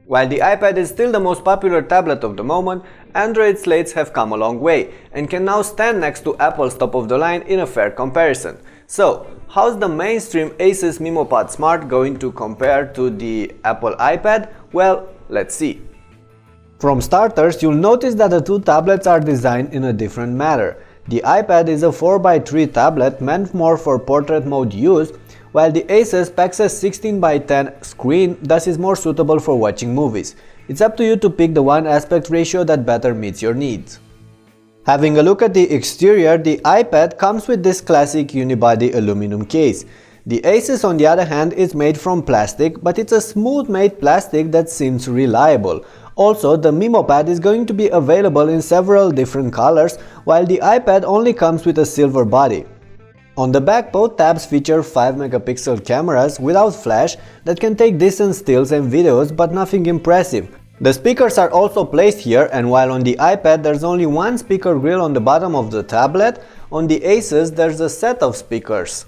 While the iPad is still the most popular tablet of the moment, Android slates have come a long way and can now stand next to Apple's top of the line in a fair comparison. So, how's the mainstream Asus Memo Pad Smart going to compare to the Apple iPad? Well, let's see. From starters, you'll notice that the two tablets are designed in a different manner. The iPad is a 4x3 tablet meant more for portrait mode use, while the Asus packs a 16x10 screen, thus is more suitable for watching movies. It's up to you to pick the one aspect ratio that better meets your needs. Having a look at the exterior, the iPad comes with this classic unibody aluminum case. The Asus, on the other hand, is made from plastic, but it's a smooth made plastic that seems reliable. Also, the Memo Pad is going to be available in several different colors, while the iPad only comes with a silver body. On the back, both tabs feature 5-megapixel cameras without flash that can take decent stills and videos, but nothing impressive. The speakers are also placed here, and while on the iPad there's only one speaker grill on the bottom of the tablet, on the Asus there's a set of speakers.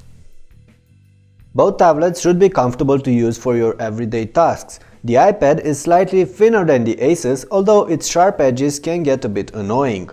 Both tablets should be comfortable to use for your everyday tasks. The iPad is slightly thinner than the Asus, although its sharp edges can get a bit annoying.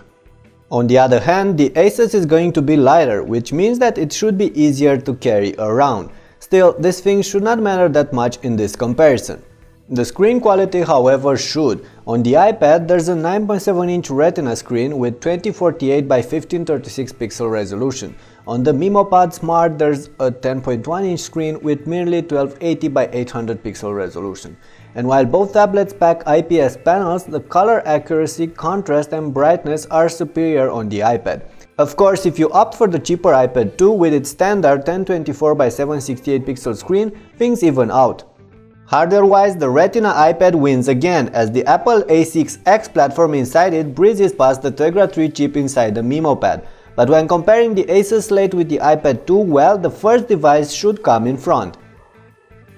On the other hand, the Asus is going to be lighter, which means that it should be easier to carry around. Still, this thing should not matter that much in this comparison. The screen quality, however, should. On the iPad, there's a 9.7-inch Retina screen with 2048 by 1536 pixel resolution. On the Memo Pad Smart, there's a 10.1-inch screen with merely 1280 by 800 pixel resolution. And while both tablets pack IPS panels, the color accuracy, contrast and brightness are superior on the iPad. Of course, if you opt for the cheaper iPad 2 with its standard 1024 by 768 pixel screen, things even out. Hardware-wise, the Retina iPad wins again, as the Apple A6X platform inside it breezes past the Tegra 3 chip inside the Memo Pad. But when comparing the Asus Slate with the iPad 2, well, the first device should come in front.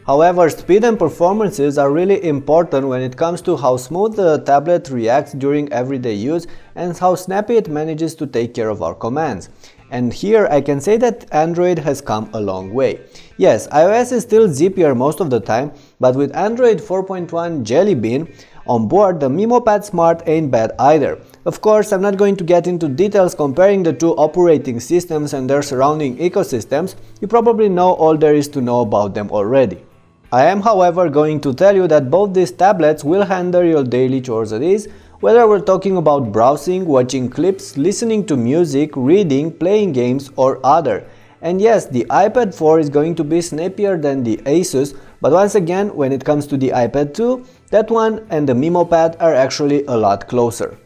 However, speed and performances are really important when it comes to how smooth the tablet reacts during everyday use and how snappy it manages to take care of our commands. And here I can say that Android has come a long way. Yes, iOS is still zippier most of the time, but with Android 4.1 Jelly Bean on board, the Memo Pad Smart ain't bad either. Of course, I'm not going to get into details comparing the two operating systems and their surrounding ecosystems. You probably know all there is to know about them already. I am, however, going to tell you that both these tablets will handle your daily chores at ease, whether we're talking about browsing, watching clips, listening to music, reading, playing games or other. And yes, the iPad 4 is going to be snappier than the Asus, but once again, when it comes to the iPad 2, that one and the Memo Pad are actually a lot closer.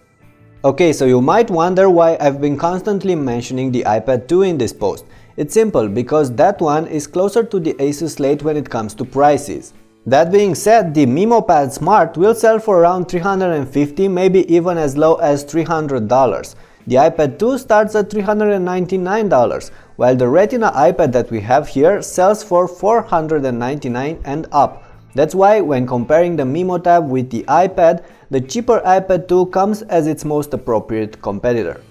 Okay, so you might wonder why I've been constantly mentioning the iPad 2 in this post. It's simple, because that one is closer to the Asus Slate when it comes to prices. That being said, the Memo Pad Smart will sell for around $350, maybe even as low as $300. The iPad 2 starts at $399, while the Retina iPad that we have here sells for $499 and up. That's why when comparing the Memo Tab with the iPad, the cheaper iPad 2 comes as its most appropriate competitor.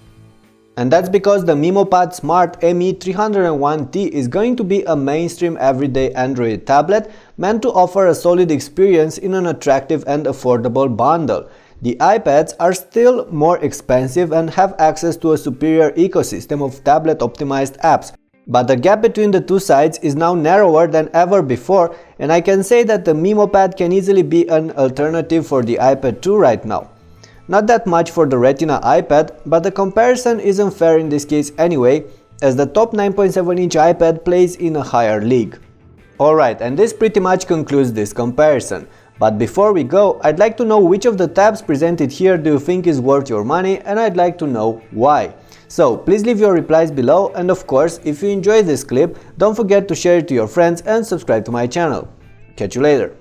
And that's because the Memo Pad Smart ME301T is going to be a mainstream everyday Android tablet meant to offer a solid experience in an attractive and affordable bundle. The iPads are still more expensive and have access to a superior ecosystem of tablet-optimized apps, but the gap between the two sides is now narrower than ever before, and I can say that the Memo Pad can easily be an alternative for the iPad 2 right now. Not that much for the Retina iPad, but the comparison isn't fair in this case anyway, as the top 9.7-inch iPad plays in a higher league. Alright, and this pretty much concludes this comparison. But before we go, I'd like to know which of the tabs presented here do you think is worth your money, and I'd like to know why. So please leave your replies below, and of course, if you enjoyed this clip, don't forget to share it to your friends and subscribe to my channel. Catch you later.